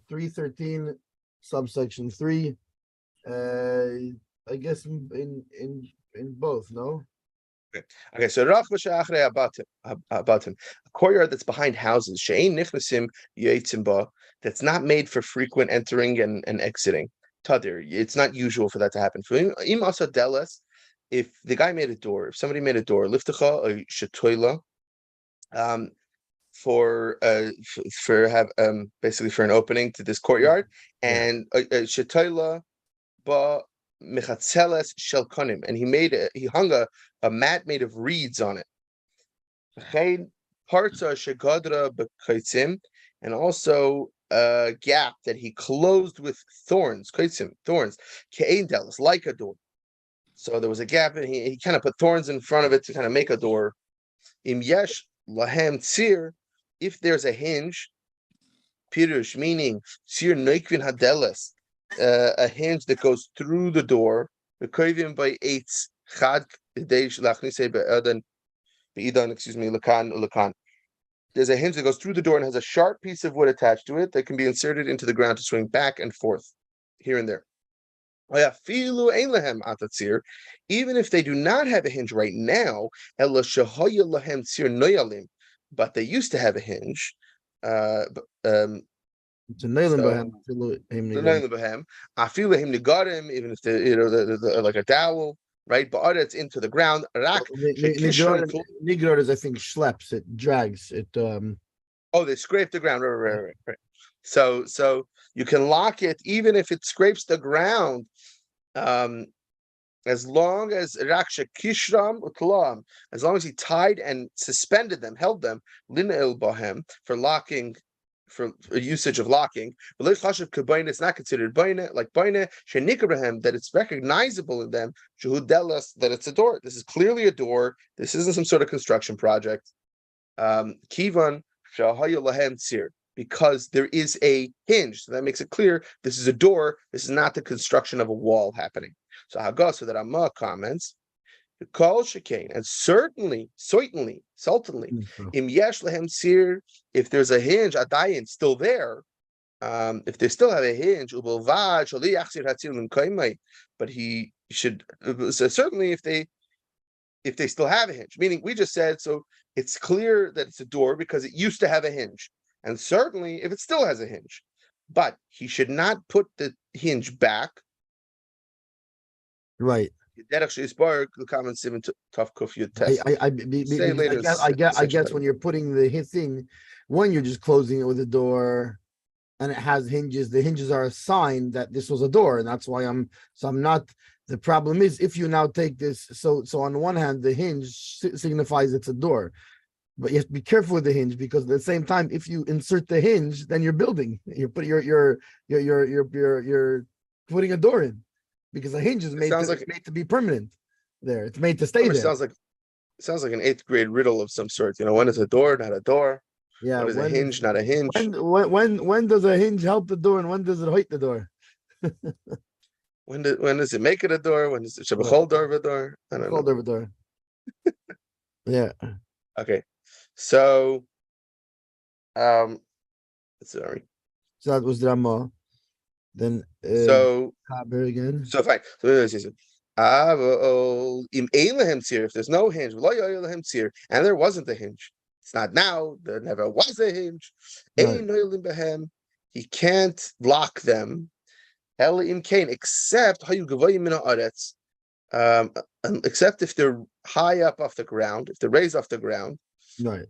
313, subsection 3. I guess in both, no? Okay, so a courtyard that's behind houses, that's not made for frequent entering and exiting. Tadir, it's not usual for that to happen. If the guy made a door, if somebody made a door, liftacha or shetoila, for basically for an opening to this courtyard, and shetoila ba mechatzeles shelkonim, and he hung a mat made of reeds on it. And also a gap that he closed with thorns, like a door. So there was a gap, and he kind of put thorns in front of it to kind of make a door. Im yesh lahem tzir, if there's a hinge, pirush, meaning tzir neikvin hadeles, a hinge that goes through the door, by eitz chad lakan, lakan. There's a hinge that goes through the door and has a sharp piece of wood attached to it that can be inserted into the ground to swing back and forth, here and there. Even if they do not have a hinge right now, but they used to have a hinge. Even if the like a dowel, right? But it's into the ground. Nigrod is, I think, schleps, it drags it. Oh, they scrape the ground, right. So you can lock it even if it scrapes the ground, as long as Raksha Kishram Utlam, as long as he tied and suspended them, held them, Linel Bahem, for locking, for usage of locking. It's not considered baina, like baina shenikarahem, that it's recognizable in them, that it's a door. This is clearly a door. This isn't some sort of construction project. Kivan shahaya lahem tzir, because there is a hinge, so that makes it clear this is a door. This is not the construction of a wall happening. So that Amma comments, the call shekain, and certainly, im yesh lehem sir, if there's a hinge, adayin still there, if they still have a hinge, but he should, so certainly if they still have a hinge, meaning we just said, so it's clear that it's a door because it used to have a hinge, and certainly if it still has a hinge, but he should not put the hinge back. Right. I guess when you're putting the thing, when you're just closing it with a door and it has hinges, the hinges are a sign that this was a door, and that's why I'm not. The problem is if you now take this, so on the one hand the hinge signifies it's a door, but you have to be careful with the hinge, because at the same time if you insert the hinge, then you're building, you're putting you're putting a door in. Because a hinge is made to be permanent there. It's made to stay there. Sounds like an 8th grade riddle of some sort. When is a door, not a door? Yeah. When is a hinge, not a hinge? When does a hinge help the door, and when does it hurt the door? When does it make it a door? When does it hold over a door? I don't know. Hold over a door. Yeah. Okay. So sorry. So that was drama. Then again. So fine. So if there's no hinge, and there wasn't a hinge, it's not now. There never was a hinge. Right. He can't lock them. Except except if they're high up off the ground, if they're raised off the ground. Right.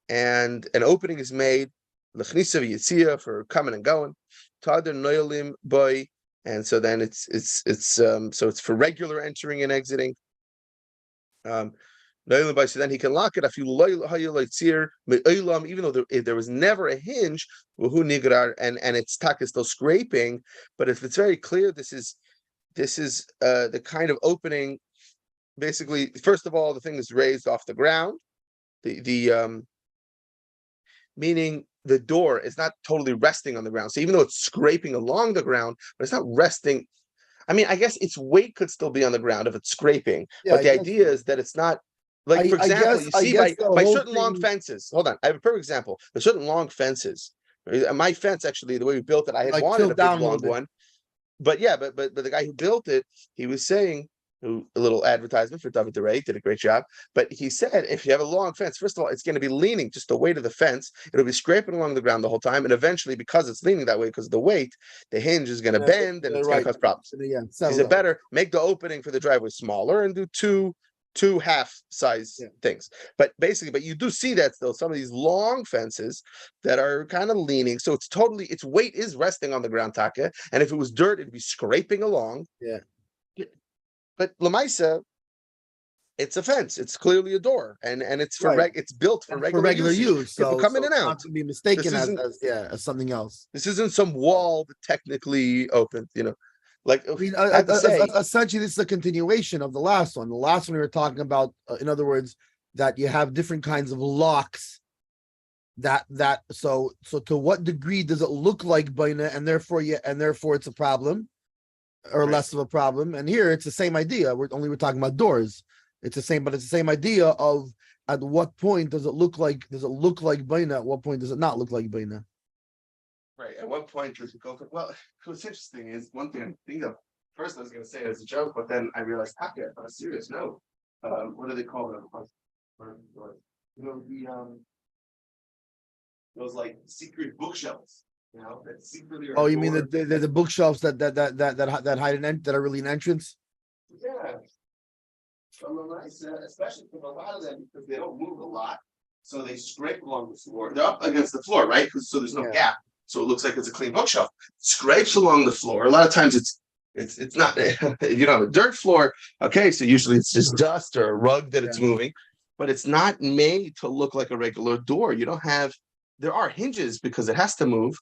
And an opening is made. For coming and going, and so then it's for regular entering and exiting. So then he can lock it. Even though there was never a hinge, and its tack is still scraping. But if it's very clear, this is the kind of opening. Basically, first of all, the thing is raised off the ground. Meaning the door is not totally resting on the ground. So even though it's scraping along the ground, but it's not resting. I mean, I guess its weight could still be on the ground if it's scraping. Yeah, but the idea is that it's not, like, for example, you see by certain long fences. Hold on, I have a perfect example. There's certain long fences My fence, actually, the way we built it, I had Like wanted a tilt big down a little long bit. one. But yeah, but the guy who built it, he was saying, a little advertisement for David DeRay, did a great job. But he said, if you have a long fence, first of all, it's going to be leaning just the weight of the fence. It'll be scraping along the ground the whole time. And eventually, because it's leaning that way, because of the weight, the hinge is going to bend and it's going to cause problems. Yeah, He said, better make the opening for the driveway smaller and do two half size things. But basically, but you do see that still, some of these long fences that are kind of leaning. So it's its weight is resting on the ground, Taka. And if it was dirt, it'd be scraping along. Yeah. But Lamaisa, it's a fence. It's clearly a door, and it's it's built for regular use. So people come in and out. Not to be mistaken as something else. This isn't some wall that technically opened. Like I mean, I have to say, essentially, this is a continuation of the last one. The last one we were talking about, in other words, that you have different kinds of locks. So to what degree does it look like baina, and therefore it's a problem, or less of a problem? And here it's the same idea. We're talking about doors. It's the same idea of at what point does it look like baina? At what point does it not look like baina? Right. At what point does it go? Well, what's interesting is one thing I think of. First, I was going to say it as a joke, but then I realized, on a serious note, what do they call them? Those like secret bookshelves. That secretly. Oh, you mean the bookshelves that hide that are really an entrance? Yeah. Especially for a lot of them, because they don't move a lot, so they scrape along the floor. They're up against the floor, right? So there's no gap, so it looks like it's a clean bookshelf. Scrapes along the floor. A lot of times it's not. You don't have a dirt floor, okay? So usually it's just dust or a rug that it's moving, but it's not made to look like a regular door. You don't have. There are hinges because it has to move.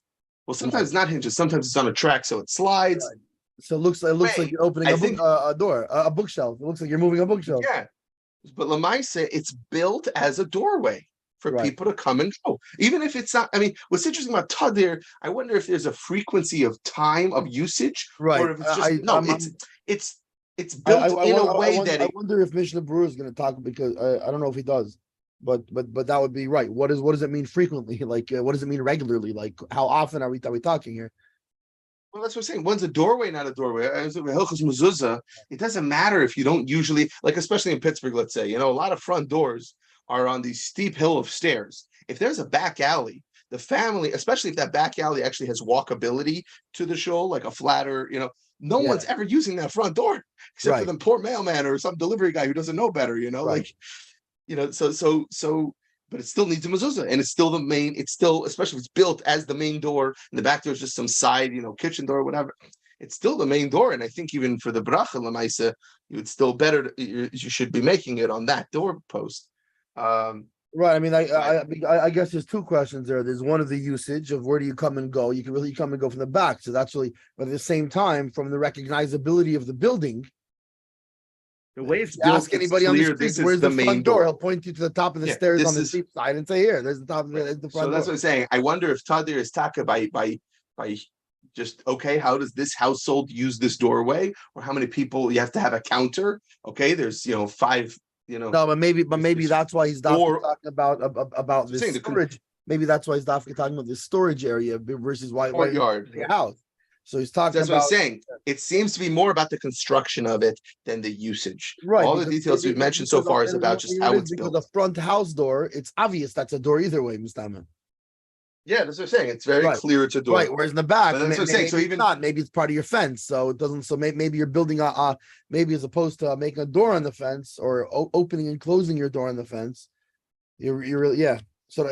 Well, sometimes it's not hinges. Sometimes it's on a track, so it slides. Right. So it looks like you're opening a door, a bookshelf. It looks like you're moving a bookshelf. Yeah, but Lamaisa, it's built as a doorway for people to come and go. Even if it's not, I mean, what's interesting about Tadir, I wonder if there's a frequency of time of usage, or if it's just it's built in a way that. I wonder if Mishna Berura is going to talk, because I don't know if he does, but that would be right. What does it mean frequently? Like, what does it mean regularly? Like, how often are we talking here? Well, that's what I'm saying. One's a doorway, not a doorway. It doesn't matter if you don't usually, like, especially in Pittsburgh, let's say, a lot of front doors are on these steep hill of stairs. If there's a back alley, the family, especially if that back alley actually has walkability to the shul, like a flatter, no one's ever using that front door except for the poor mailman or some delivery guy who doesn't know better, so. But it still needs a mezuzah, and it's still the main. It's still, especially if it's built as the main door, and the back door is just some side, kitchen door, or whatever. It's still the main door, and I think even for the bracha lemaisa, you should be making it on that door post. Right. I mean, I guess there's two questions there. There's one of the usage of where do you come and go. You can really come and go from the back, so that's really. But at the same time, from the recognizability of the building. The way it's built, ask anybody on the street, where's the front door? He'll point you to the top of the stairs on the steep side and say, "Here, there's the top of the front door." So that's what I'm saying. I wonder if Tadir is taka by just how does this household use this doorway, or how many people you have to have a counter? Okay, there's 5. No, but maybe that's why he's talking about this storage. Maybe that's why he's talking about this storage area versus why courtyard the house. So he's talking That's what I'm saying. It seems to be more about the construction of it than the usage. Right. All the details we've mentioned so far is about just how it's built. The front house door, it's obvious that's a door either way, Mustama. Yeah, that's what I'm saying. It's very clear it's a door. Right. Whereas in the back, that's what I'm saying. So even not, maybe it's part of your fence. So it doesn't. So maybe you're building maybe as opposed to making a door on the fence or opening and closing your door on the fence. You're really So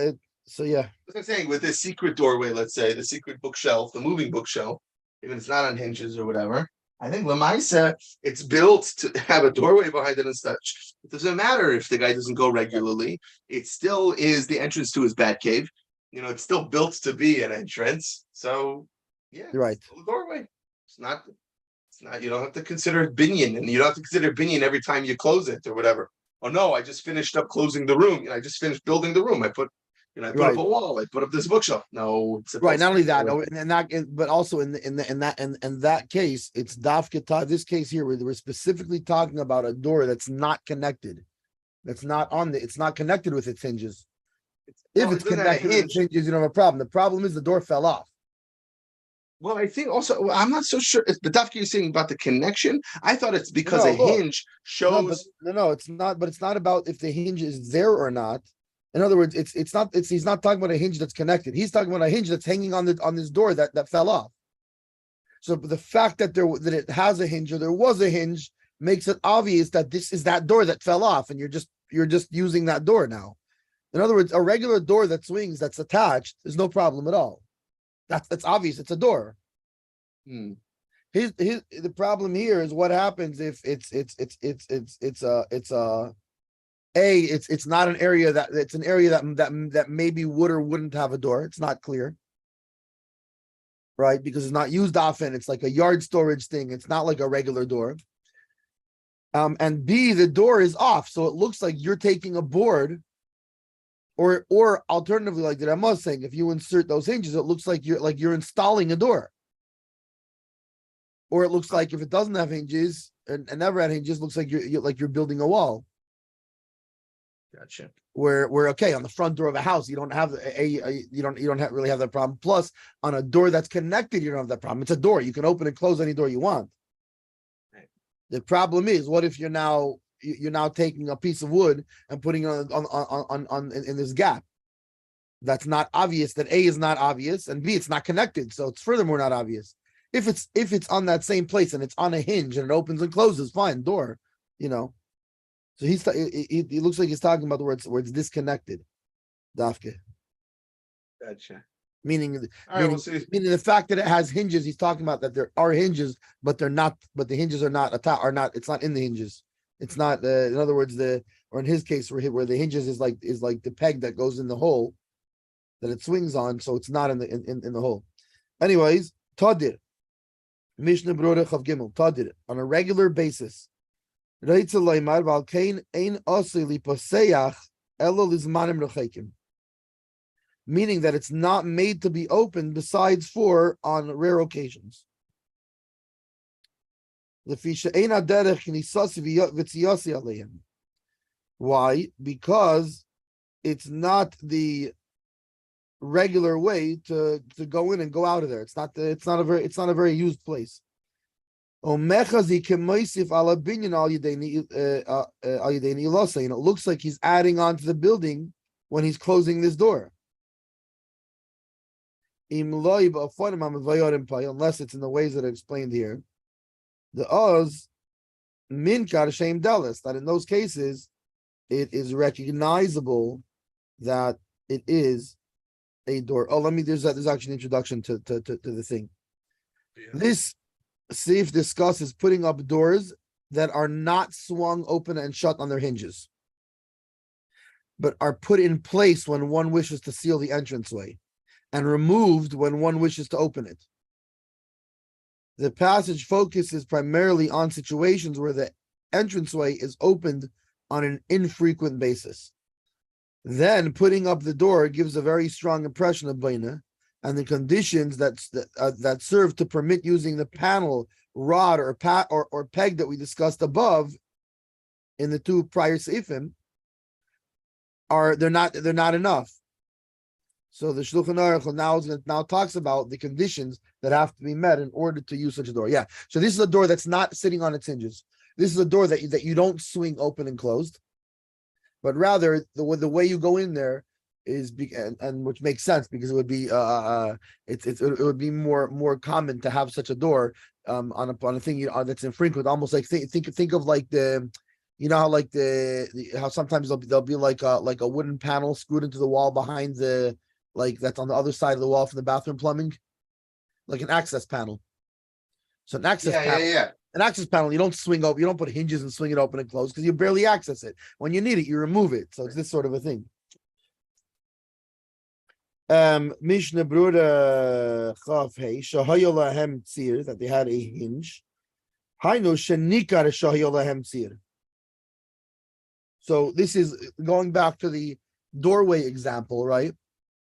yeah. That's what I'm saying. With this secret doorway, let's say the secret bookshelf, the moving bookshelf. Even it's not on hinges or whatever. I think Lamaisa, it's built to have a doorway behind it and such. It doesn't matter if the guy doesn't go regularly. It still is the entrance to his bat cave. It's still built to be an entrance. So yeah, you're right. It's a doorway. It's not. You don't have to consider it binyan, and you don't have to consider binyan every time you close it or whatever. Oh no, I just finished up closing the room. I just finished building the room. I put up a wall. I put up this bookshelf. No, it's right. Not only that, but also in that case, it's dafkata. This case here, where we're specifically talking about a door that's not connected, that's not on it's not connected with its hinges. If it's connected to hinges, you don't have a problem. The problem is the door fell off. Well, I think also I'm not so sure. The dafka you're saying about the connection, I thought it's because No, a look. hinge shows. No, it's not. But it's not about if the hinge is there or not. In other words, it's not. He's not talking about a hinge that's connected. He's talking about a hinge that's hanging on this door that fell off. So the fact that it has a hinge or there was a hinge makes it obvious that this is that door that fell off, and you're just using that door now. In other words, a regular door that swings that's attached is no problem at all. That's obvious. It's a door. The problem here is what happens if it's not an area that maybe would or wouldn't have a door. It's not clear, right? Because it's not used often. It's like a yard storage thing. It's not like a regular door. And B, the door is off, so it looks like you're taking a board. Or alternatively, like that I was saying, if you insert those hinges, it looks like you're installing a door. Or it looks like if it doesn't have hinges and never had hinges, looks like you're building a wall. Gotcha. Where okay, on the front door of a house, you don't have really have that problem. Plus, on a door that's connected, you don't have that problem. It's a door. You can open and close any door you want. Right. The problem is, what if you're now taking a piece of wood and putting it on in this gap? That's not obvious. That A is not obvious, and B, it's not connected, so it's furthermore not obvious. If it's on that same place and it's on a hinge and it opens and closes, fine, door, So he looks like he's talking about the words where it's disconnected. Dafke. Gotcha. Meaning the fact that it has hinges, he's talking about that there are hinges, but they're not. But the hinges are not. It's not in the hinges. It's not. In other words, or in his case, where the hinges is like the peg that goes in the hole that it swings on, so it's not in the hole. Anyways, tadir. Mishna Berura Chav Gimel tadir on a regular basis. Meaning that it's not made to be opened besides for on rare occasions. Why? Because it's not the regular way to go in and go out of there. It's not a very used place. It looks like he's adding on to the building when he's closing this door. Unless it's in the ways that are explained here. The Oz minkar shem dalis, that in those cases it is recognizable that it is a door. Oh, there's actually an introduction to the thing. Yeah. This Sif discusses putting up doors that are not swung open and shut on their hinges, but are put in place when one wishes to seal the entranceway, and removed when one wishes to open it. The passage focuses primarily on situations where the entranceway is opened on an infrequent basis. Then putting up the door gives a very strong impression of Baina, and the conditions that serve to permit using the panel, rod, or peg that we discussed above in the two prior seifim they're not enough. So the Shulchan Aruch now talks about the conditions that have to be met in order to use such a door. Yeah. So this is a door that's not sitting on its hinges. This is a door that you don't swing open and closed, but rather the way you go in there is and which makes sense because it would be it would be more common to have such a door on a thing that's infrequent, almost like think of like the. How like how sometimes there'll be like a wooden panel screwed into the wall behind that's on the other side of the wall from the bathroom plumbing, like an access panel. So an access panel, an access panel, you don't swing open, you don't put hinges and swing it open and close because you barely access it. When you need it, you remove it. So it's this sort of a thing. Mishna Berura Chav Hey Shahayo Lahem Tzir, that they had a hinge. Hainu Shenikar Shahayo Lahem Tzir. So this is going back to the doorway example, right?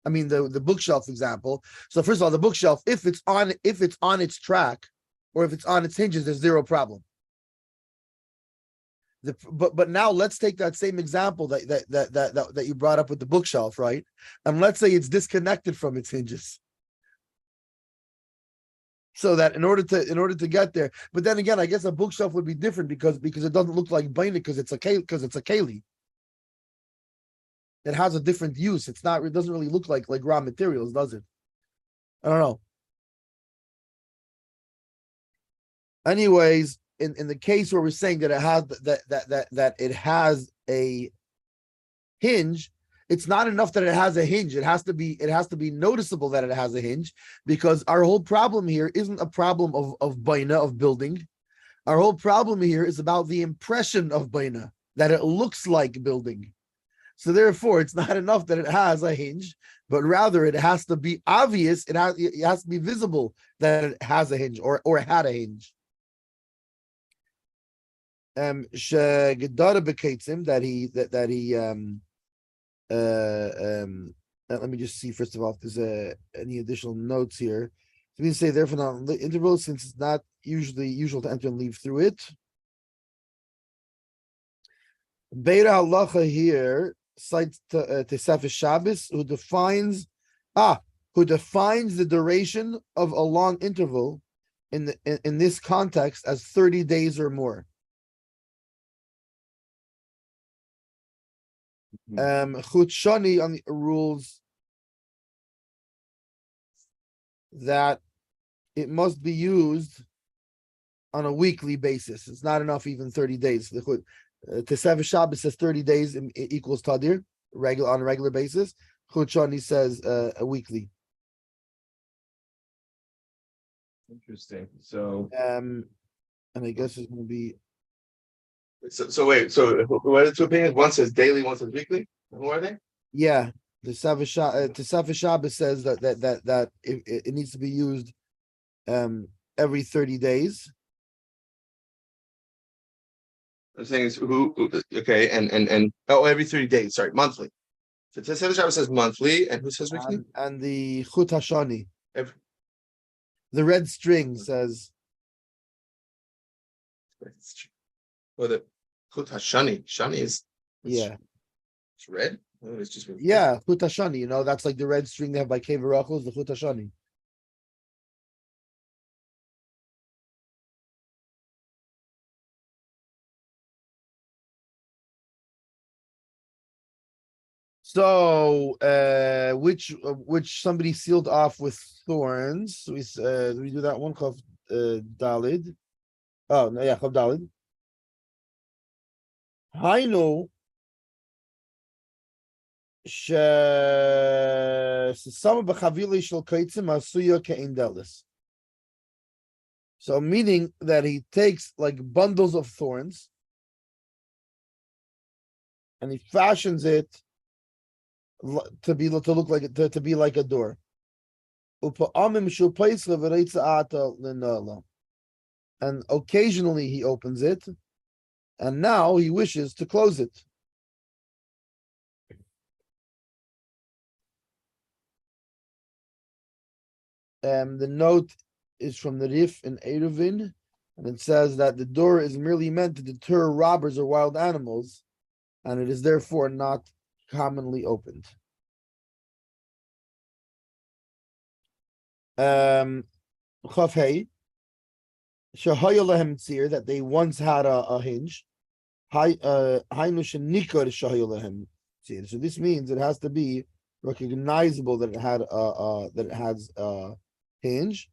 I mean the bookshelf example. So first of all, the bookshelf, if it's on its track or if it's on its hinges, there's zero problem. But now let's take that same example that you brought up with the bookshelf, right? And let's say it's disconnected from its hinges. So that in order to get there, but then again, I guess a bookshelf would be different because it doesn't look like binding because it's a keli. It has a different use. It doesn't really look like raw materials, does it? I don't know. Anyways, in the case where we're saying that it has that it has a hinge, it's not enough that it has a hinge. It has to be noticeable that it has a hinge, because our whole problem here isn't a problem of baina, of building. Our whole problem here is about the impression of baina, that it looks like building. So therefore, it's not enough that it has a hinge, but rather it has to be obvious. It has to be visible that it has a hinge or had a hinge. Let me just see first of all if there's any additional notes here. So we say therefore not the interval, since it's not usual to enter and leave through it. Beta halacha here cites Tesefes Shabbos, who defines the duration of a long interval in this context as 30 days or more. Chutshani on the rules that it must be used on a weekly basis. It's not enough even 30 days. The Tesefes Shabbos says 30 days equals tadir, on a regular basis. Chutshani says a weekly. Interesting. So, and I guess it's going to be. So wait. So what are the two opinions? One says daily, one says weekly. Who are they? Yeah, the Tesefes Shabbos says that it needs to be used every 30 days. I'm saying is who okay, and every 30 days, sorry, monthly. So Tesefes Shabbos says monthly, and who says weekly? And the Chut Hashani. The red string says. Or the Chut Hashani. Shani is it's red. Oh, it's just red. Yeah, Chut Hashani. That's like the red string they have by Kever Rachel, the Chut Hashani. So, which somebody sealed off with thorns. We do that one called Dalid. Oh no, yeah, called Dalid. Hainu some b'chavili shel kaitzim asuya ke'indelis. So, meaning that he takes like bundles of thorns and he fashions it to look like to be like a door. And occasionally he opens it, and now he wishes to close it. The note is from the Rif in Eruvin, and it says that the door is merely meant to deter robbers or wild animals, and it is therefore not commonly opened. Chafhei shahaya lahem tzir, that they once had a hinge. Hainu shenikar shahaya lahem tzir. So this means it has to be recognizable that it has a hinge.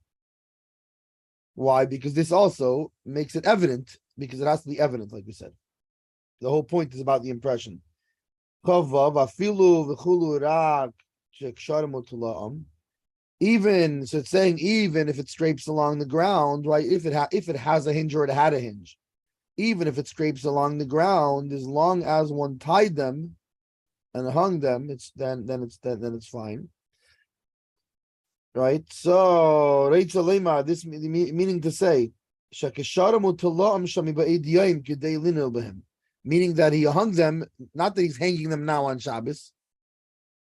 Why? Because this also makes it evident, because it has to be evident, like we said. The whole point is about the impression. Even, so it's saying even if it scrapes along the ground, right? If it has a hinge or it had a hinge, even if it scrapes along the ground, as long as one tied them and hung them, it's fine, right? So this meaning to say, meaning that he hung them, not that he's hanging them now on Shabbos,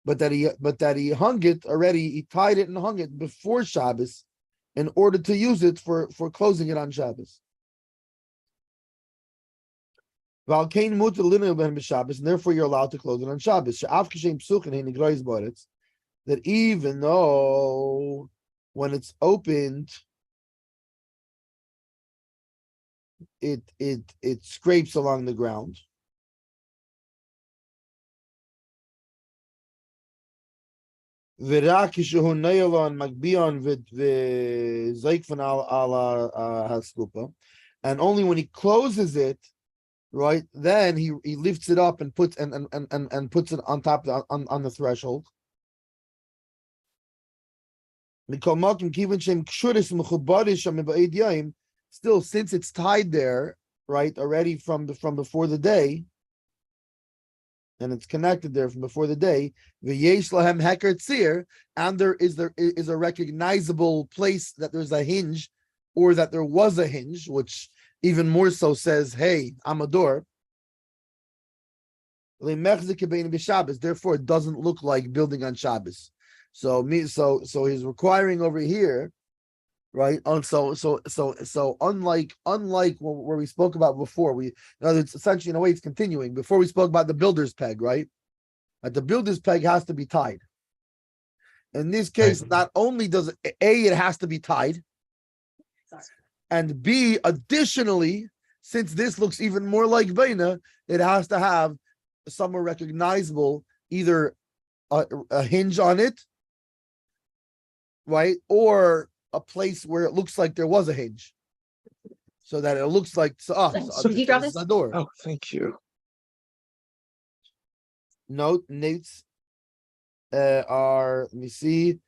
but that he hung it already. He tied it and hung it before Shabbos, in order to use it for closing it on Shabbos. And therefore you're allowed to close it on Shabbos. That even though when it's opened, it scrapes along the ground. And only when he closes it, right, then he lifts it up and puts and puts it on top on the threshold. Still, since it's tied there, right, already from before the day, and it's connected there from before the day, and there is a recognizable place that there's a hinge, or that there was a hinge, which even more so says, hey, I'm a door. Therefore, it doesn't look like building on Shabbos. So he's requiring over here, right? So unlike where we spoke about before, it's essentially in a way it's continuing. Before we spoke about the builder's peg, right? That the builder's peg has to be tied. In this case, not only does it has to be tied, and B, additionally, since this looks even more like Beina, it has to have somewhere recognizable, either a hinge on it, right, or a place where it looks like there was a hinge, so that it looks like Did you drop this this? is a door. Oh, thank you. Notes are, let me see,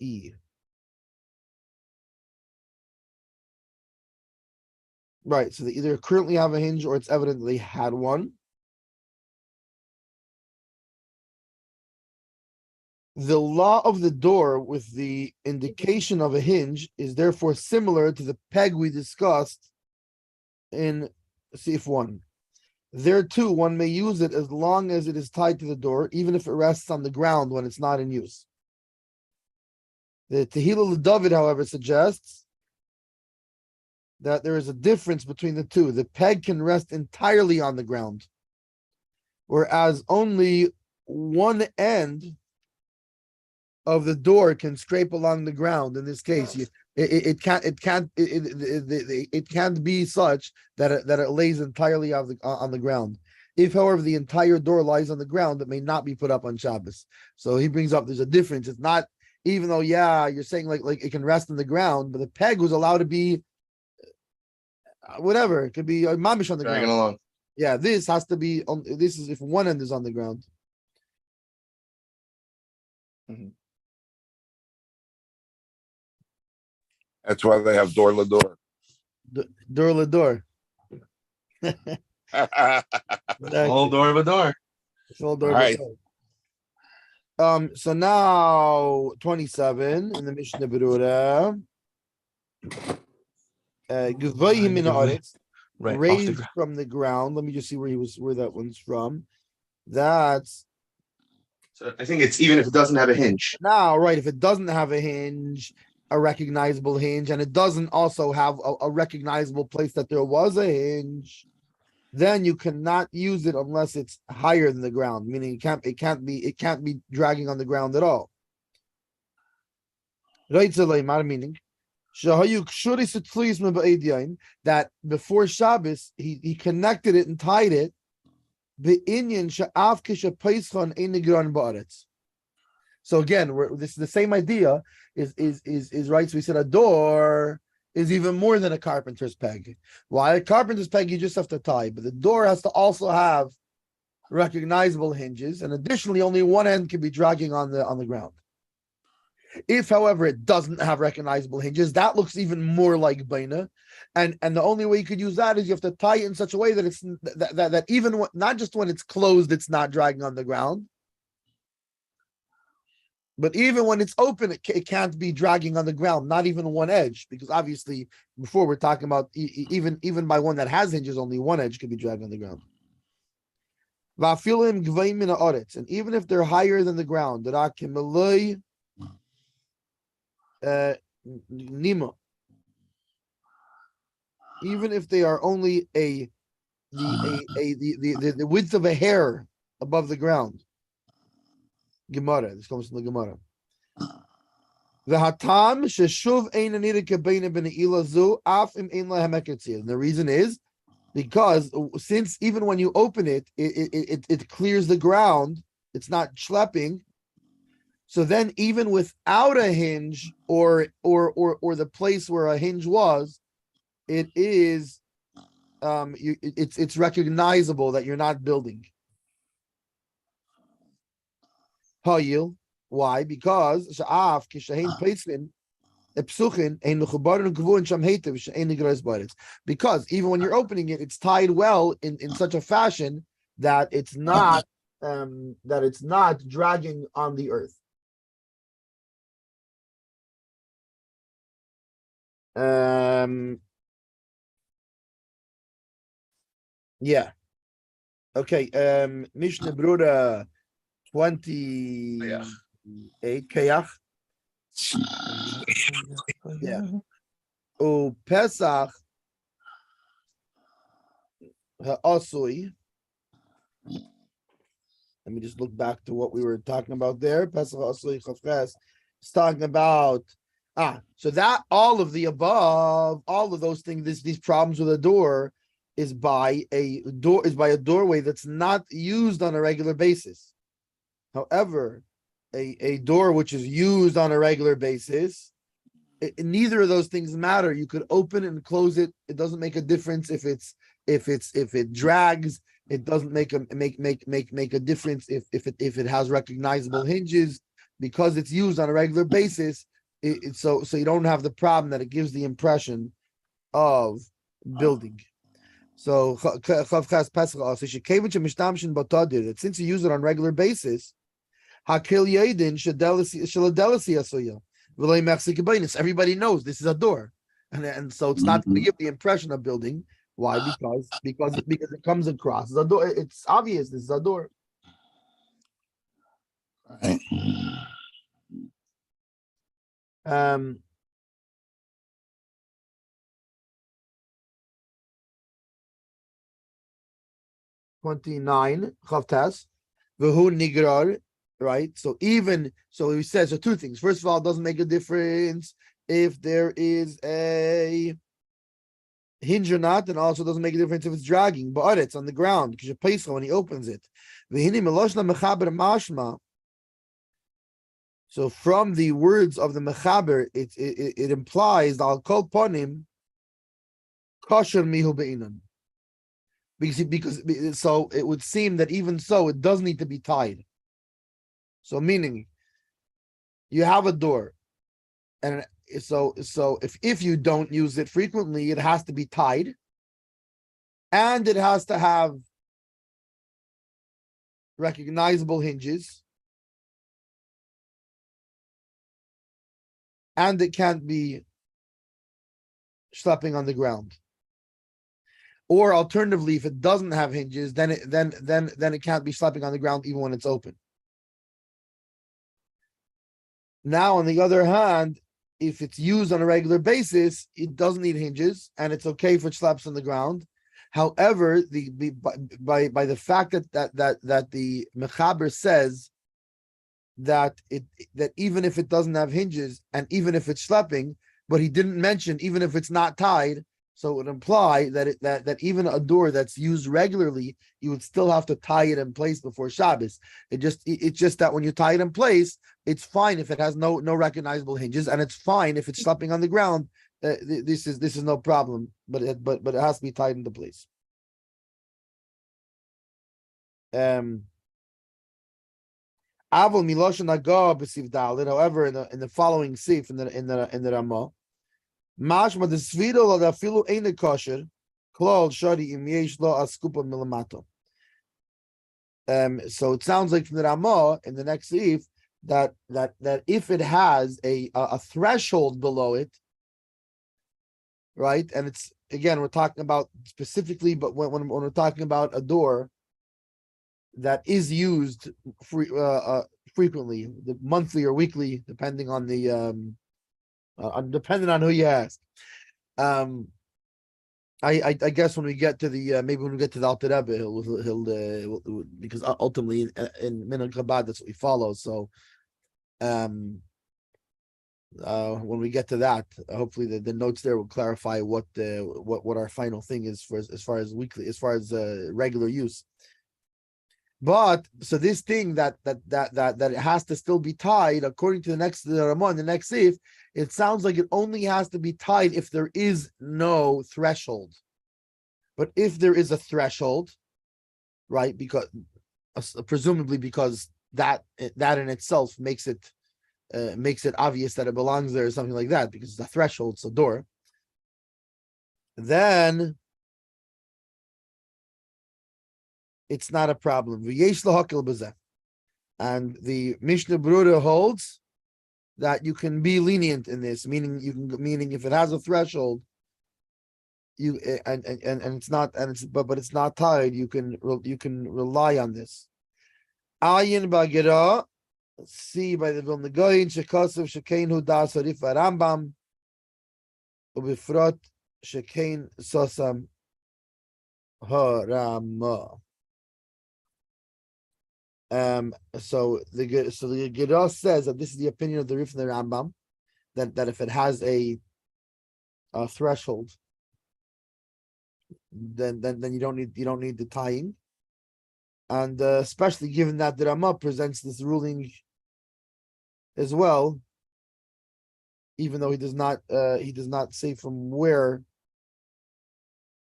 E. Right, so they either currently have a hinge or it's evident they had one. The law of the door with the indication of a hinge is therefore similar to the peg we discussed in Sif 1. There too, one may use it as long as it is tied to the door, even if it rests on the ground when it's not in use. The Tehillah David, however, suggests that there is a difference between the two. The peg can rest entirely on the ground, whereas only one end of the door can scrape along the ground. In this case, it can't be such that it lays entirely on the ground. If, however, the entire door lies on the ground, it may not be put up on Shabbos. So he brings up there's a difference. It's not, even though you're saying like it can rest on the ground, but the peg was allowed to be whatever. It could be a mamish on the Dragging ground. along. Yeah, this has to be on. This is if one end is on the ground. Mm-hmm. That's why they have door la door. Door la door. All door of a door. Full door. Right. So now 27 in the Mishna Berura. Gevayim min haaretz, Right. raised from the ground. Let me just see where that one's from. That's So I think it's even if it doesn't have a hinge. now right. If it doesn't have a hinge, a recognizable hinge, and it doesn't also have a recognizable place that there was a hinge, then you cannot use it unless it's higher than the ground, meaning it can't be dragging on the ground at all. Right, meaning that before Shabbos he connected it and tied it. So again, this is the same idea. Is right. So we said a door is even more than a carpenter's peg. Why? A carpenter's peg you just have to tie, but the door has to also have recognizable hinges, and additionally, only one end can be dragging on the ground. If, however, it doesn't have recognizable hinges, that looks even more like Baina, and the only way you could use that is you have to tie it in such a way that it's that even not just when it's closed, it's not dragging on the ground, but even when it's open, it can't be dragging on the ground, not even one edge, because obviously before we're talking about even by one that has hinges, only one edge could be dragged on the ground. And even if they're higher than the ground, nima, even if they are only the width of a hair above the ground. Gemara. This comes from the Gemara. The hatam sheshuv ein anida kebeina b'neila zu af im ein lahem eketzir. And the reason is because since even when you open it, it clears the ground. It's not schlepping. So then, even without a hinge or the place where a hinge was, it is it's recognizable that you're not building. Hayil. Why? Because because even when you're opening it, it's tied well in such a fashion that it's not dragging on the earth. Yeah. Okay. Mishna Berura 28 Kayach. Yeah. Oh, Pesach Ha'asui. Let me just look back to what we were talking about there. Pesach Ha'asui Chavches is talking about so that all of the above, all of those things, these problems with a door is by a doorway that's not used on a regular basis. However, a door which is used on a regular basis, neither of those things matter. You could open and close it. It doesn't make a difference if it drags. It doesn't make a difference if it has recognizable hinges, because it's used on a regular basis. So you don't have the problem that it gives the impression of building. So that since you use it on regular basis, everybody knows this is a door, and so it's not going to give the impression of building. Why? Because it comes across as a door. It's obvious this is a door. Right. 29 Chavtas V'hu Nigrar, right? So he says so two things. First of all, it doesn't make a difference if there is a hinge or not, and also doesn't make a difference if it's dragging. But it's on the ground because you place when he opens it. So from the words of the mechaber, it implies al kol ponim kosher mihu be'inan. Because so it would seem that even so it does need to be tied. So meaning you have a door, and so if you don't use it frequently, it has to be tied, and it has to have recognizable hinges, and it can't be schlepping on the ground. Or alternatively, if it doesn't have hinges, then it can't be schlepping on the ground even when it's open. Now, on the other hand, if it's used on a regular basis, it doesn't need hinges, and it's okay if it slaps on the ground. However, by the fact that the mechaber says that even if it doesn't have hinges and even if it's schlepping, but he didn't mention even if it's not tied, so it would imply that even a door that's used regularly, you would still have to tie it in place before Shabbos. It's just that when you tie it in place, it's fine if it has no recognizable hinges, and it's fine if it's schlepping on the ground. This is no problem, but it has to be tied into place. However, in the following sif in the Ramah, mashma the svidol da filu ain't kosher klal shari im yesh lo askupa milamato. So it sounds like from the Ramah in the next sif that if it has a threshold below it, right, and it's again we're talking about specifically, but when we're talking about a door that is used frequently, monthly or weekly, depending on the depending on who you ask. I guess when we get to the maybe when we get to the Alter Rebbe, he'll because ultimately in Minhag Chabad that's what we follow. So, when we get to that, hopefully the notes there will clarify what our final thing is for as far as regular use. But so this thing that it has to still be tied according to the Ramon, the next Sif, it sounds like it only has to be tied if there is no threshold. But if there is a threshold, right? Because presumably because that in itself makes it obvious that it belongs there or something like that, because it's a threshold, it's a door. Then it's not a problem. And the Mishnah Berura holds that you can be lenient in this, meaning if it has a threshold, but it's not tied, you can rely on this. Ayin Bagira, see by the Vilna Gaon, Shekasav Shekain Huda Sarif Rambam, Ubifrot Shekain Sosam Harama. So the Gira says that this is the opinion of the Rif and the Rambam, that if it has a threshold, then you don't need the tying, and especially given that the Rama presents this ruling as well, even though he does not say from where,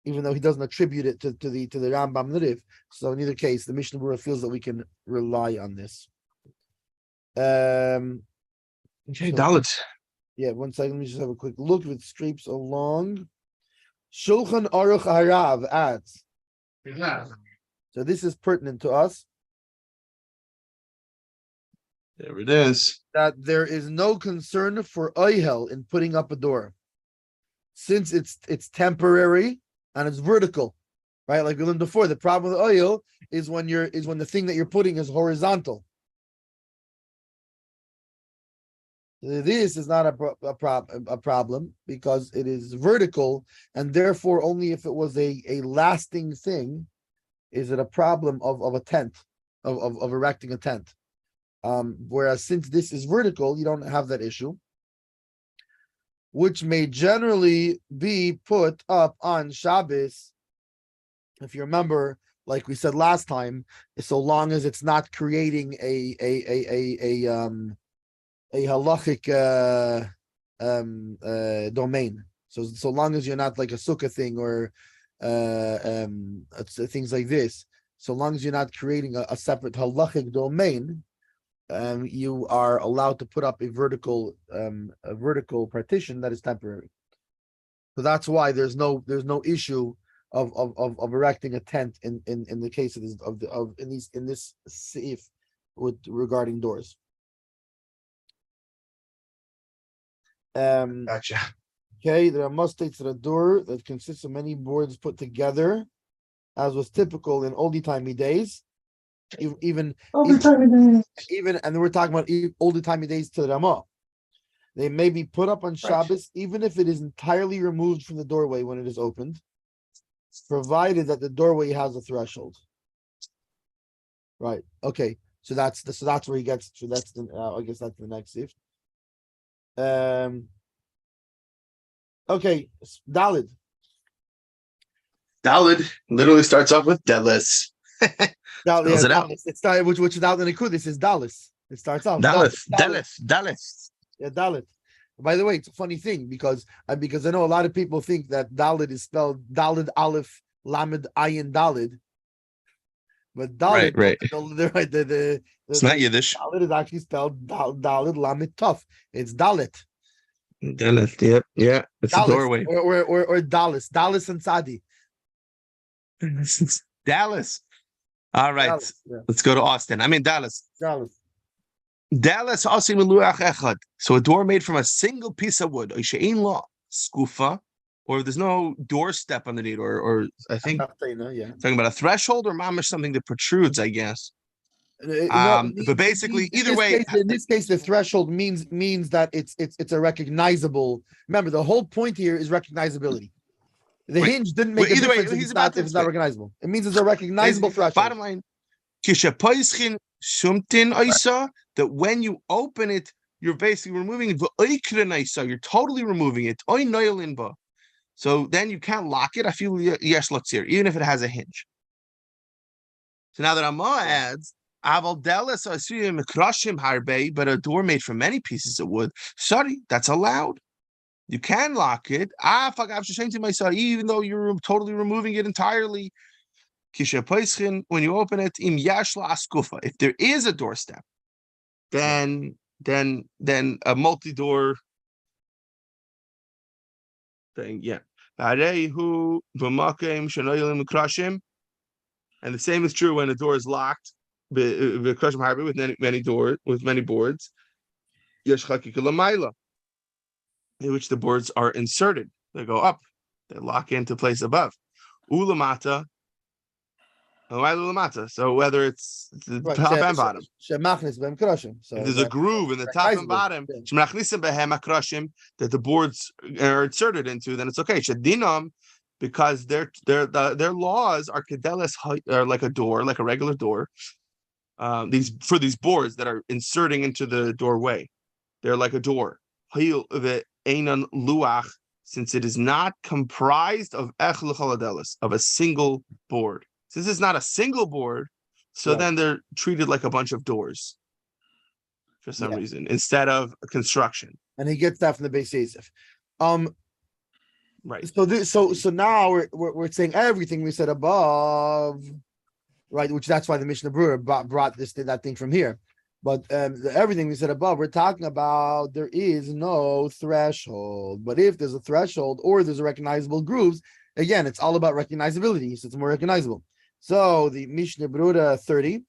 even though he doesn't attribute it to the Rambam Nirif. So in either case, the Mishnah Berura feels that we can rely on this. Okay, Dalit. Yeah, 1 second. Let me just have a quick look if it scrapes along. Shulchan Aruch Harav adds. Yeah. So this is pertinent to us. There it is. That there is no concern for oihel in putting up a door, since it's temporary and it's vertical, right? Like we learned before, the problem with oil is when the thing that you're putting is horizontal. This is not a problem because it is vertical, and therefore only if it was a lasting thing is it a problem of a tent, of erecting a tent. Whereas since this is vertical, you don't have that issue, which may generally be put up on Shabbos. If you remember, like we said last time, so long as it's not creating a Halachik domain. So long as you're not like a sukkah thing or things like this, so long as you're not creating a separate Halachik domain, you are allowed to put up a vertical partition that is temporary. So that's why there's no issue of erecting a tent in the case of this seif with regarding doors. Gotcha. Okay, there are must states that a door that consists of many boards put together, as was typical in oldie timey days. Even and we're talking about oldie timey days to the Ramah. They may be put up on Shabbos, even if it is entirely removed from the doorway when it is opened, provided that the doorway has a threshold. Right. Okay. So that's where he gets. So that's I guess that's the next if. Okay, Dalid. Dalid literally starts off with Delis. Dallas. It started which is out in the Nikud. This is Dallas. It starts off Dallas. Yeah, Dalit. By the way, it's a funny thing because I know a lot of people think that Dalid is spelled Dalid Aleph Lamed Ayin Dalid, but Dalid, right. It's not Yiddish. Dalid is actually spelled Dalid Lamed Tuf. It's Dalit. Dalit. Yep. Yeah. It's Dallas, a doorway. Or Dallas and Sadi. Dallas. All right. Dallas, yeah. Let's go to Austin. I mean Dallas. Dallas. So a door made from a single piece of wood, skufa, or there's no doorstep underneath, or I think yeah. talking about a threshold or mamish, something that protrudes, I guess. But basically, either way, in this case, the threshold means that it's a recognizable. Remember, the whole point here is recognizability. The Right. hinge didn't make Well, a either way, difference he's if about to it's not explain. recognizable. It means it's a recognizable Basically, threshold. bottom line, kishapoischin sumtin oisa, that when you open it, you're basically removing it. You're totally removing it. Oy noyelin ba. So then you can't lock it. I feel yes, let's hear, even if it has a hinge. So now that Amma adds, Aval delis asuyim krashim harbe, but a door made from many pieces of wood. Sorry, that's allowed. You can lock it. Fuck, I've changed my sorry, even though you're totally removing it entirely. Kisha Paischin, when you open it, im yashla askufa. If there is a doorstep, then a multi-door thing, yeah. And the same is true when the door is locked, with many boards, in which the boards are inserted. They go up, they lock into place above. Ulamata. So whether it's the top and bottom, So if there's a groove in the top and bottom, that the boards are inserted into, then it's okay. Shadinam, because their laws are kedeles, are like a door, like a regular door. These boards that are inserting into the doorway, they're like a door. Since it is not comprised of a single board. Since it's not a single board, so then they're treated like a bunch of doors for some reason instead of construction. And he gets that from the base Yosef. Right. So now we're saying everything we said above, right? Which that's why the Mishnah Berura brought that thing from here. But everything we said above, we're talking about there is no threshold. But if there's a threshold or there's a recognizable grooves, again, it's all about recognizability. So it's more recognizable. So the Mishnah Berura 30.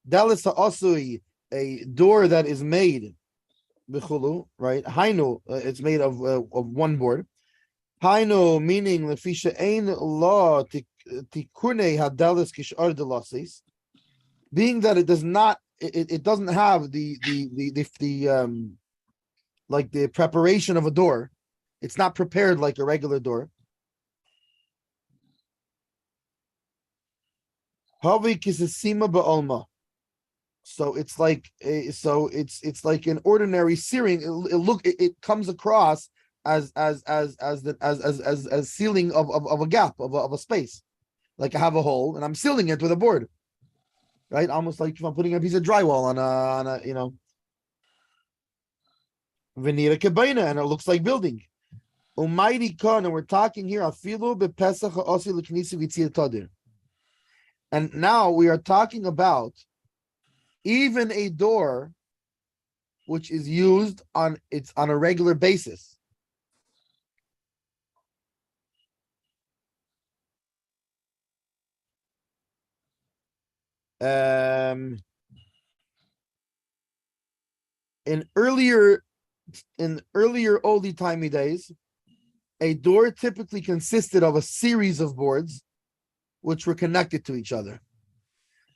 Dalisa Osui, a door that is made, b'chulu, right? Hainu, it's made of one board. Hainu, meaning lefisha ein law tikune hadalis kishar delasis, being that it does not, it doesn't have the like the preparation of a door. It's not prepared like a regular door. Havi kisasima ba'olma. So it's like it's like an ordinary searing. It comes across as sealing of a gap of a space. Like I have a hole and I'm sealing it with a board, right? Almost like if I'm putting a piece of drywall on a veneer kebaina, and it looks like building. Umaydi kan, and we're talking here afilu bepesach ha'osi l'knisi v'tzir tadir. And now we are talking about even a door which is used on a regular basis. In earlier oldie-timey days, a door typically consisted of a series of boards which were connected to each other.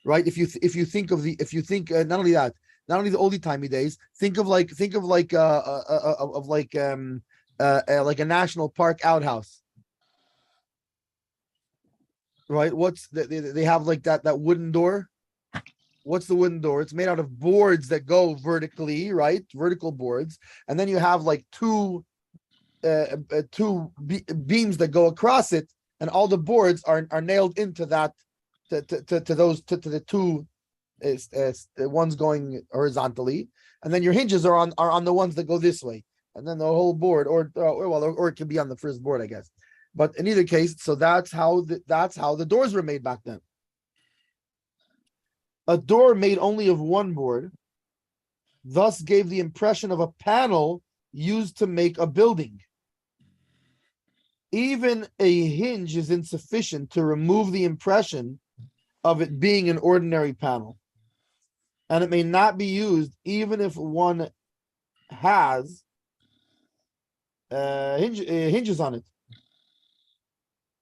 Right? If you think not only that, not only the oldie-timey days, think of like a national park outhouse. Right? They have like that wooden door. What's the wooden door? It's made out of boards that go vertically, right? Vertical boards, and then you have like two beams that go across it, and all the boards are nailed into that to the two ones going horizontally, and then your hinges are on the ones that go this way, and then the whole board, or it can be on the first board, I guess. But in either case, so that's how the doors were made back then. A door made only of one board thus gave the impression of a panel used to make a building. Even a hinge is insufficient to remove the impression of it being an ordinary panel. And it may not be used even if one has hinges on it.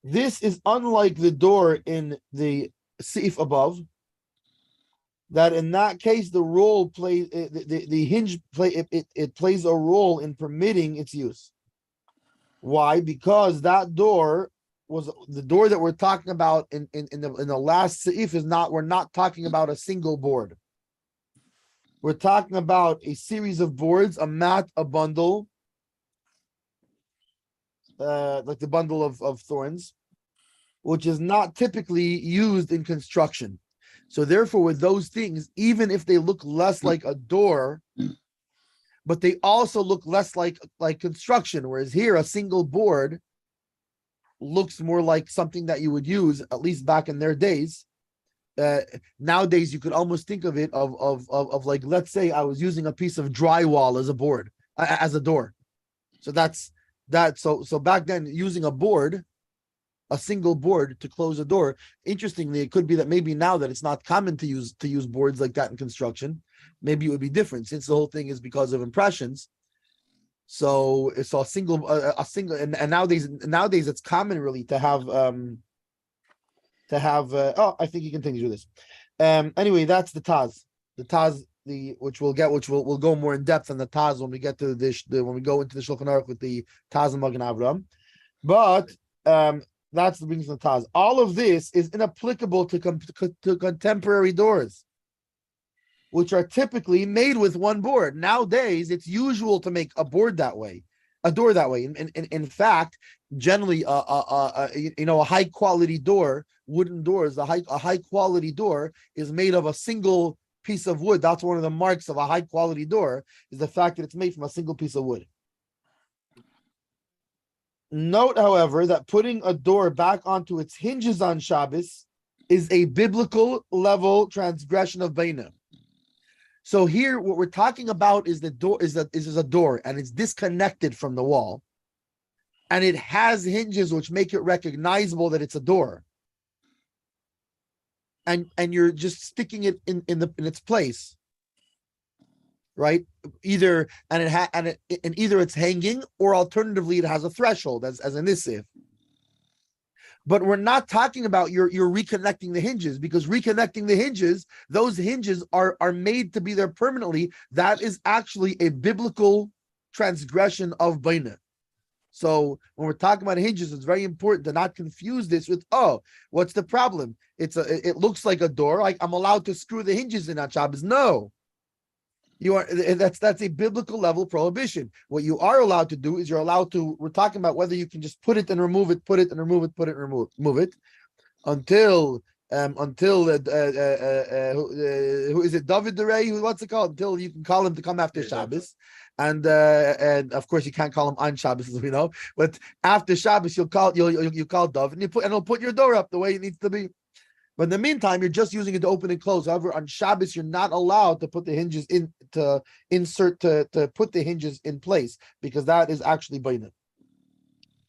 This is unlike the door in the seif above. That in that case, the role plays the hinge play it plays a role in permitting its use. Why? Because that door was the door that we're talking about in the last seif is not. We're not talking about a single board. We're talking about a series of boards, a mat, a bundle, like the bundle of thorns, which is not typically used in construction. So therefore, with those things, even if they look less like a door, but they also look less like construction, whereas here a single board looks more like something that you would use, at least back in their days. Nowadays, you could almost think of it of like, let's say I was using a piece of drywall as a board, as a door. So that's that. So back then, using a board, a single board to close a door. Interestingly, it could be that maybe now that it's not common to use boards like that in construction, maybe it would be different since the whole thing is because of impressions. So it's a single, and nowadays it's common really to have. I think you can continue this. Anyway, that's the Taz. The Taz, which we'll go more in depth on the Taz when we get to when we go into the Shulchan Aruch with the Taz and Magen Avraham. But that's the brings the Taz. All of this is inapplicable to contemporary doors, which are typically made with one board. Nowadays, it's usual to make a door that way. In fact, generally, a high quality door, wooden doors, a high quality door is made of a single piece of wood. That's one of the marks of a high quality door, is the fact that it's made from a single piece of wood. Note, however, that putting a door back onto its hinges on Shabbos is a biblical level transgression of Baina. So here, what we're talking about is the door is a door, and it's disconnected from the wall, and it has hinges which make it recognizable that it's a door. And you're just sticking it in its place, right? Either it's hanging, or alternatively it has a threshold, as in this if. But we're not talking about you're reconnecting the hinges, because reconnecting the hinges, those hinges are made to be there permanently. That is actually a biblical transgression of Baina. So when we're talking about hinges, it's very important to not confuse this with, what's the problem? It looks like a door. Like I'm allowed to screw the hinges in on Shabbos. No. That's a biblical level prohibition. What you are allowed to do is we're talking about whether you can just put it and remove it, put it and remove it, put it and remove it until who is it, David the Ray? What's it called? Until you can call him to come after Shabbos. And of course you can't call him on Shabbos, as we know, but after Shabbos you'll call David and he'll put your door up the way it needs to be. But in the meantime, you're just using it to open and close. However, on Shabbos, you're not allowed to put the hinges in, to put the hinges in place, because that is actually baina.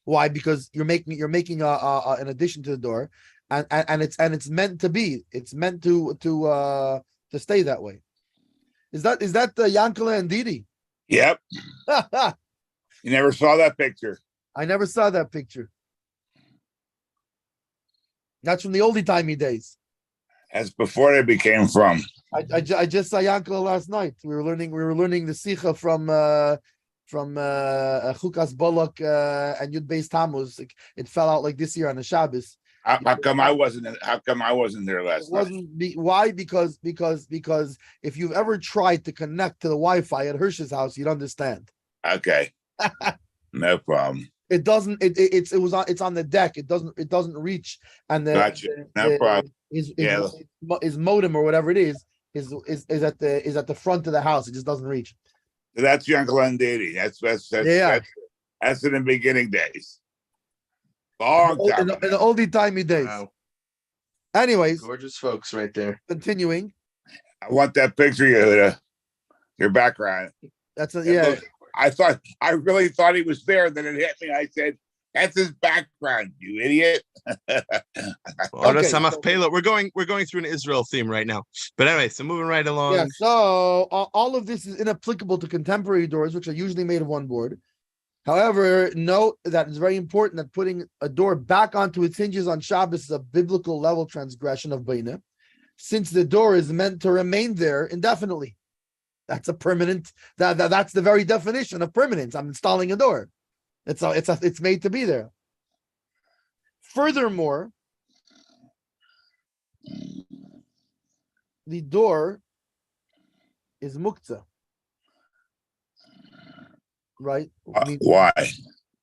Why? Because you're making an addition to the door, and it's meant to be. It's meant to stay that way. Is that Yankala and Didi? Yep. You never saw that picture. I never saw that picture. That's from the oldie-timey days. That's before they became from. I just saw Yankel last night. We were learning the Sicha from Chukas Bolok and Yud Beis Tammuz. It fell out like this year on the Shabbos. How come I wasn't there last night? Why? Because if you've ever tried to connect to the Wi-Fi at Hirsch's house, you'd understand. Okay. No problem. It doesn't. It's on the deck. It doesn't reach. And Gotcha. No problem. His modem or whatever it is at the front of the house. It just doesn't reach. So that's your Uncle Andidi. That's in the beginning days. Long time. In the oldie-timey days. Wow. Anyways, gorgeous folks right there. Continuing. I want that picture, Yehuda. Your background. I really thought he was there, and then it hit me. I said, "That's his background, you idiot." We're going through an Israel theme right now. But anyway, so moving right along. Yeah, so all of this is inapplicable to contemporary doors, which are usually made of one board. However, note that it's very important that putting a door back onto its hinges on Shabbos is a biblical level transgression of Baina, since the door is meant to remain there indefinitely. That's a permanent. That's the very definition of permanence. I'm installing a door. It's made to be there. Furthermore, the door is muktzah, right? Why?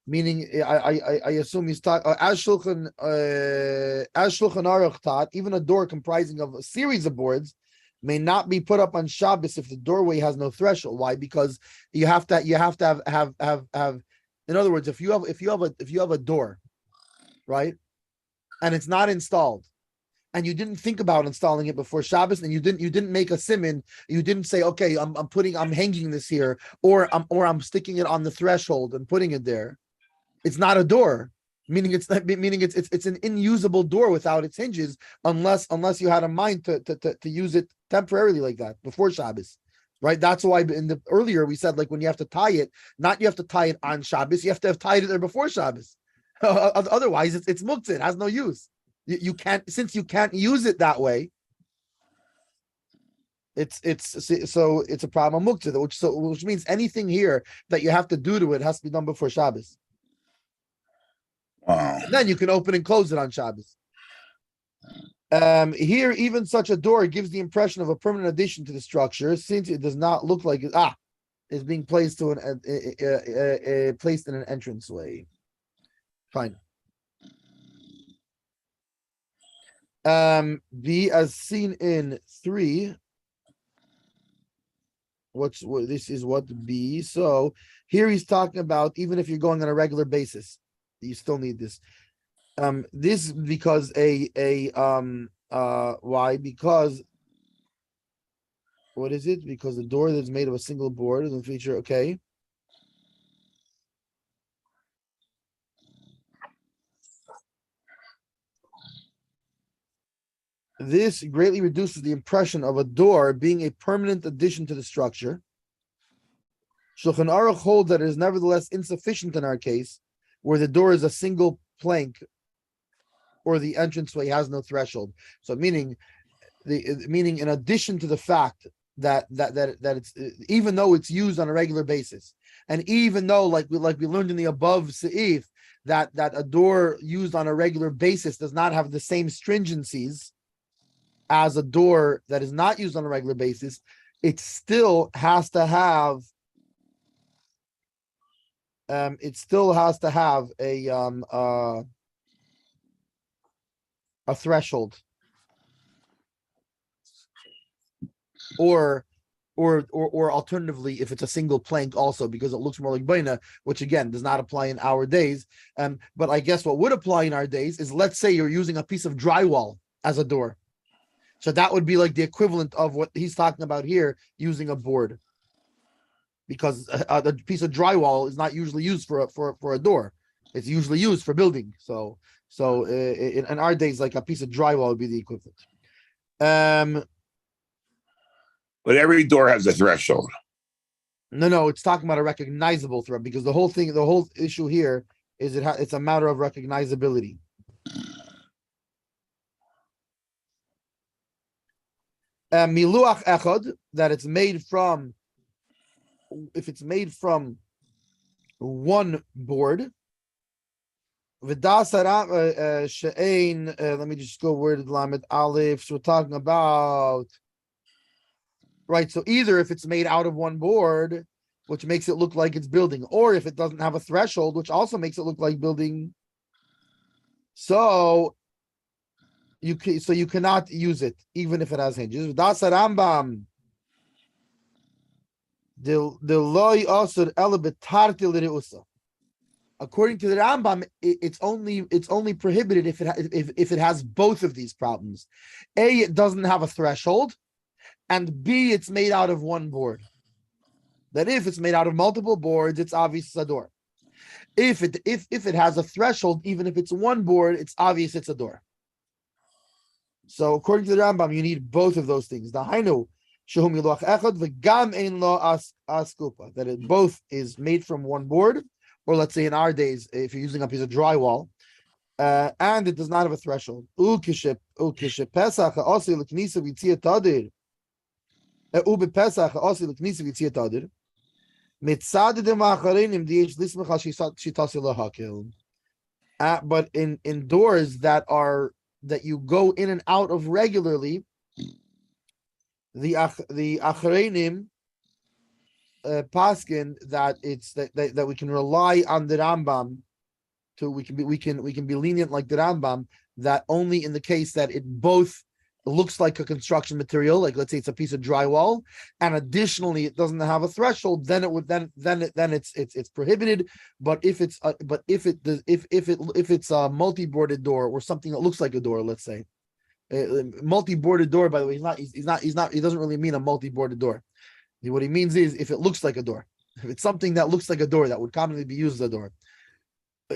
Meaning, I assume he's talking as Shulchan Aruch taught. Even a door comprising of a series of boards may not be put up on Shabbos if the doorway has no threshold. Why? Because you have to have. In other words, if you have a door, right, and it's not installed, and you didn't think about installing it before Shabbos, and you didn't make a siman, you didn't say, okay, I'm hanging this here, or I'm sticking it on the threshold and putting it there. It's not a door, meaning it's an unusable door without its hinges, unless you had a mind to use it temporarily like that before Shabbos, right? That's why in the earlier we said, like, when you have to tie it, not you have to tie it on Shabbos, you have to have tied it there before Shabbos. Otherwise, it's muktzah, it has no use. You can't, since you can't use it that way. It's a problem of muktzah, which means anything here that you have to do to it has to be done before Shabbos. Wow. And then you can open and close it on Shabbos. Here, even such a door gives the impression of a permanent addition to the structure, since it does not look like it's being placed placed in an entranceway. Fine. B, as seen in 3. This is what B. So here he's talking about even if you're going on a regular basis, you still need this. This because why? Because what is it? Because the door that's made of a single board doesn't feature. Okay. This greatly reduces the impression of a door being a permanent addition to the structure. Shulchan Aruch holds that it is nevertheless insufficient in our case, where the door is a single plank or the entranceway has no threshold. So meaning in addition to the fact that it's, even though it's used on a regular basis, and even though like we learned in the above seif that a door used on a regular basis does not have the same stringencies as a door that is not used on a regular basis, it still has to have a threshold, or alternatively, if it's a single plank also, because it looks more like baina, which again does not apply in our days. But I guess what would apply in our days is, let's say you're using a piece of drywall as a door. So that would be like the equivalent of what he's talking about here, using a board, because the piece of drywall is not usually used for a door. It's usually used for building. So in our days, like a piece of drywall would be the equivalent. But every door has a threshold. No, it's talking about a recognizable thread, because the whole issue here is it's a matter of recognizability. Miluach echad, that it's made from, if it's made from one board. She'ein, let me just go word lamed aleph. So we're talking about, right? So either if it's made out of one board, which makes it look like it's building, or if it doesn't have a threshold, which also makes it look like building. So you cannot use it even if it has hinges. Das Rambam, according to the Rambam, it's only prohibited if it has both of these problems. A, it doesn't have a threshold, and B, it's made out of one board. That if it's made out of multiple boards, it's obvious it's a door. If it has a threshold, even if it's one board, it's obvious it's a door. So according to the Rambam, you need both of those things. The Hainu shehum miluach echad v'gam ein lo askupa, that it both is made from one board, or let's say in our days, if you're using a piece of drywall, and it does not have a threshold. But in doors that you go in and out of regularly, the achreinim paskin that we can rely on the Rambam we can be lenient like the Rambam, that only in the case that it both looks like a construction material, like let's say it's a piece of drywall, and additionally it doesn't have a threshold, then it's prohibited. But if it's a multi-boarded door or something that looks like a door, let's say multi-boarded door. By the way, he doesn't really mean a multi-boarded door. What he means is if it looks like a door, if it's something that looks like a door that would commonly be used as a door,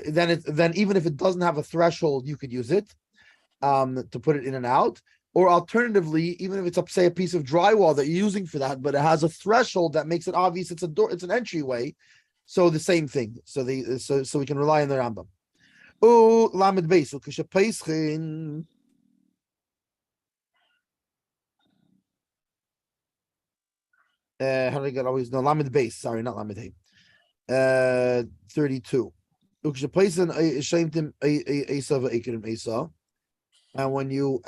then even if it doesn't have a threshold, you could use it to put it in and out. Or alternatively, even if it's say a piece of drywall that you're using for that, but it has a threshold that makes it obvious it's a door, it's an entryway. So the same thing. So we can rely on the Rambam. Oh, Lamed Beis. How did I get always no Lamed Beis? Sorry, not Lamed Hey. 32. And when you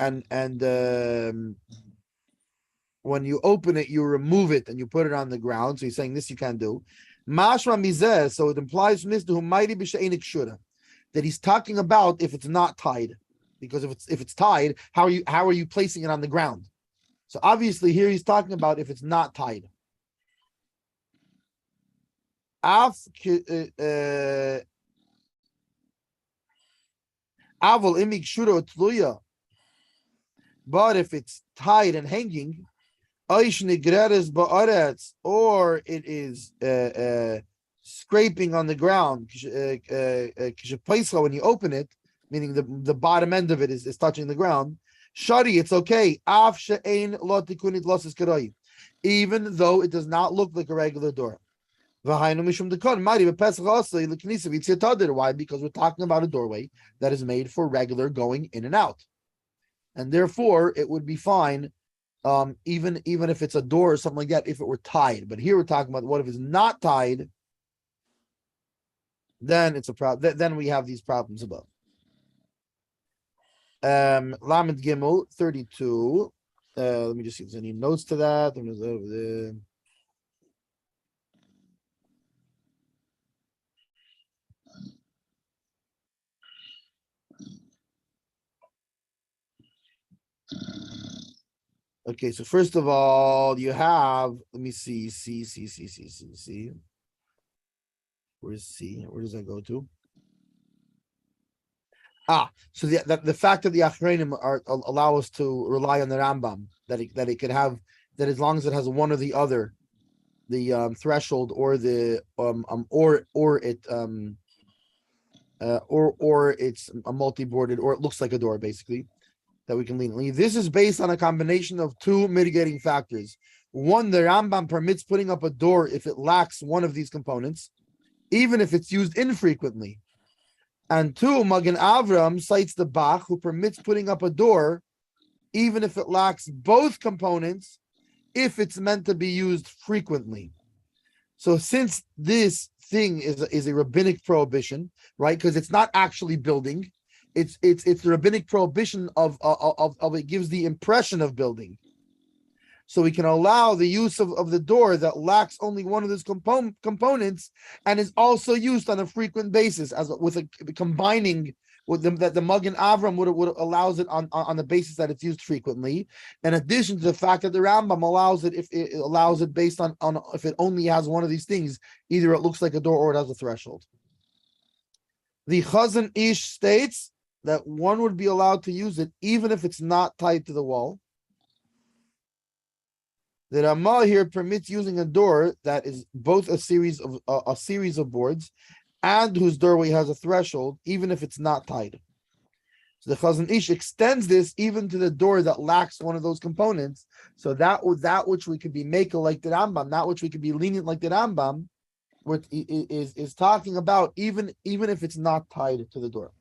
when you open it, you remove it and you put it on the ground. So he's saying this you can't do. Mashma mizeh, so it implies from this that he's talking about if it's not tied, because if it's tied, how are you placing it on the ground? So obviously here he's talking about if it's not tied. But if it's tied and hanging, or it is scraping on the ground, when you open it, meaning the bottom end of it is touching the ground, shari, it's okay, even though it does not look like a regular door. Why? Because we're talking about a doorway that is made for regular going in and out, and therefore it would be fine, even if it's a door or something like that, if it were tied. But here we're talking about what if it's not tied? Then it's a problem. Then we have these problems above. Lamed Gimel 32. Let me just see if there's any notes to that. Okay, so first of all, you have, let me see. Where's C? Where does that go to? So the fact that the Achreinim allow us to rely on the Rambam, that it could have, that as long as it has one or the other, the threshold or the or it's a multi-boarded, or it looks like a door basically, that we can lean. This is based on a combination of two mitigating factors. One, the Rambam permits putting up a door if it lacks one of these components, even if it's used infrequently. And two, Magen Avram cites the Bach, who permits putting up a door even if it lacks both components, if it's meant to be used frequently. So since this thing is a rabbinic prohibition, right? Because it's not actually building. It's the rabbinic prohibition of it gives the impression of building. So we can allow the use of the door that lacks only one of those components and is also used on a frequent basis, as combining with that the Magen Avram would allows it on the basis that it's used frequently. In addition to the fact that the Rambam allows it, if it allows it based on if it only has one of these things, either it looks like a door or it has a threshold. The Chazon Ish states that one would be allowed to use it even if it's not tied to the wall. The Ramah here permits using a door that is both a series of boards and whose doorway has a threshold, even if it's not tied. So the Chazon Ish extends this even to the door that lacks one of those components. So that which we could be makel like the Rambam, that which we could be lenient like the Rambam, is talking about even if it's not tied to the door.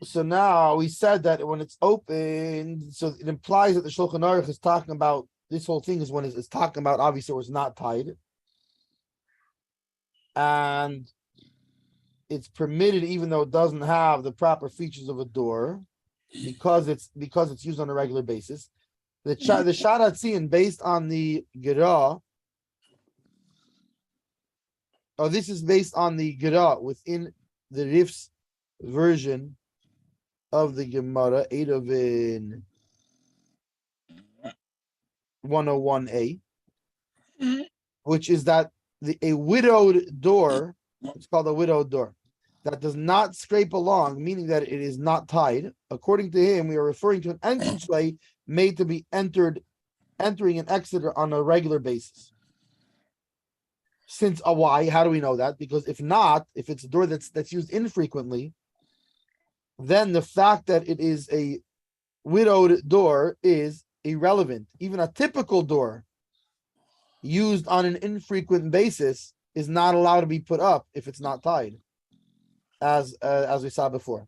So now we said that when it's open, so it implies that the Shulchan Aruch is talking about this whole thing is when it's talking about obviously it was not tied, and it's permitted even though it doesn't have the proper features of a door, because it's used on a regular basis. The Sharatzian based on the Gira. Oh, this is based on the Gira within the Rif's version of the Gemara, Eidovin 101a, which is that a widowed door, it's called a widowed door, that does not scrape along, meaning that it is not tied. According to him, we are referring to an entranceway made to be entering and exited on a regular basis. Since why? How do we know that? Because if it's a door that's used infrequently, then the fact that it is a widowed door is irrelevant. Even a typical door used on an infrequent basis is not allowed to be put up if it's not tied, as we saw before.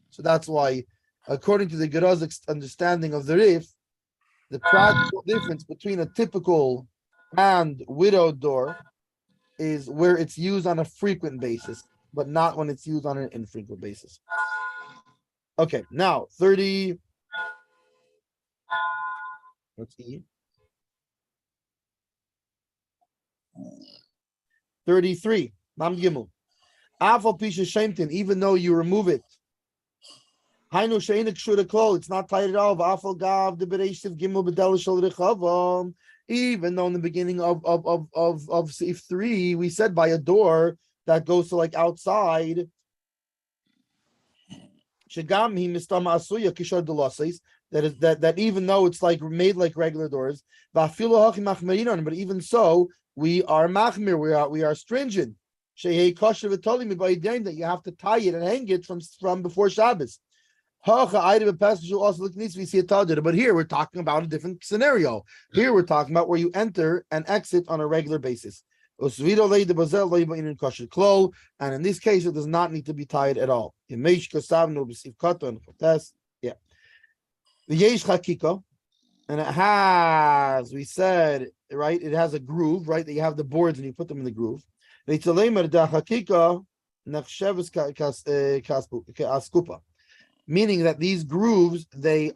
So that's why, according to the Gera's understanding of the Rif, the practical difference between a typical and widowed door is where it's used on a frequent basis, but not when it's used on an infrequent basis. Okay, now 30. What's E? 33. Mam Gimel. Afal Pisha Shemtin, even though you remove it. Hainu Sheinik Shudaklo, it's not tied at all. Afal Gav, the Bereshiv Gimel Bedel Shal Rechavam. Even though in the beginning of Seif 3, we said by a door that goes to like outside. That even though it's like made like regular doors, but even so, we are machmir, we are stringent. That you have to tie it and hang it from before Shabbos. But here we're talking about a different scenario. Here we're talking about where you enter and exit on a regular basis. And in this case, it does not need to be tied at all. Yeah. The Yesh Hakiko, and it has, we said, right, it has a groove, right, that you have the boards and you put them in the groove. Meaning that these grooves, they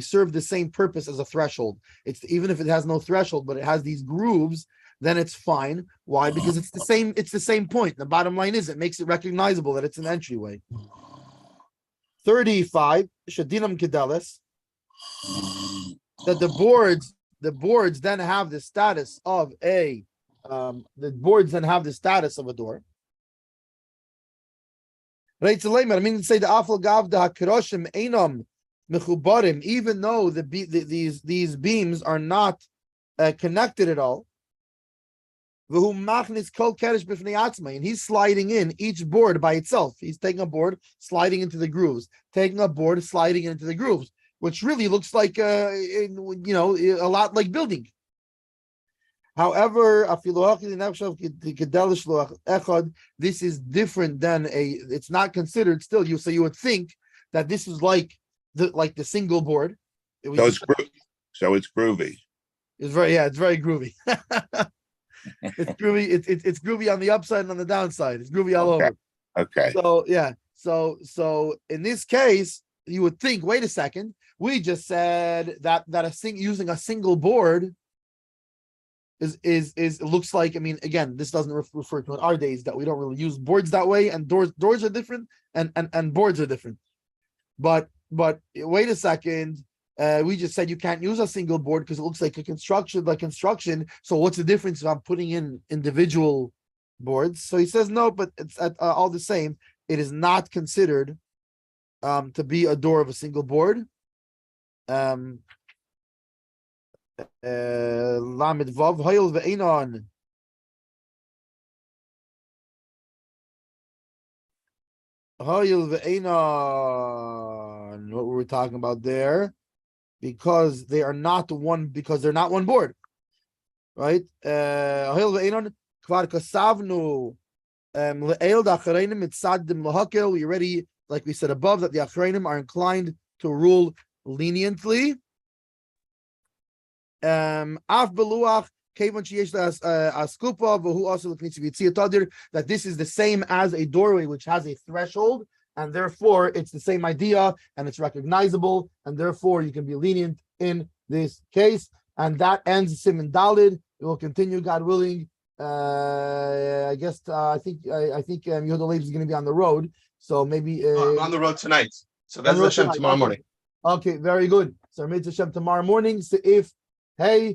serve the same purpose as a threshold. It's even if it has no threshold, but it has these grooves, then it's fine. Why? Because it's the same point. The bottom line is it makes it recognizable that it's an entryway. 35, Shadinam Kedelis, that the boards then have the status of a door. Right, so I mean to say the Afal Gav the Hakiroshim Einam Mechubarim, even though these beams are not connected at all. And he's sliding in each board by itself. He's taking a board, sliding into the grooves, taking a board, sliding into the grooves, which really looks like a lot like building. However, this is different than it's not considered still. You would think that this is like the single board. So it's groovy. It's very groovy. It's groovy. It's groovy on the upside and on the downside. It's groovy all over. Okay. So yeah. So in this case, you would think, wait a second, we just said that using a single board is looks like, I mean, again, this doesn't refer to in our days that we don't really use boards that way, and doors are different and boards are different. But wait a second. We just said you can't use a single board because it looks like a construction. So what's the difference if I'm putting in individual boards? So he says no, but it's all the same. It is not considered to be a door of a single board. Lamed Vav Hayil Ve'enon. Hayil Ve'enon. What were we talking about there? Because they're not one board. right? Kvar kasavnu le'el da'achareinim mitzadim lahakel. We already, like we said above, that the achareinim are inclined to rule leniently. Af beluach kevan sheyesh askupa v'hu also l'knitzi v'yitzia tadir, that this is the same as a doorway which has a threshold, and therefore it's the same idea and it's recognizable, and therefore you can be lenient in this case. And that ends Siman Dalid. It will continue, God willing. I think Yehuda Leib is going to be on the road, so maybe I'm on the road tonight. So that's Hashem tomorrow morning. Okay, very good. So Mitzvah Hashem tomorrow morning. So if hey,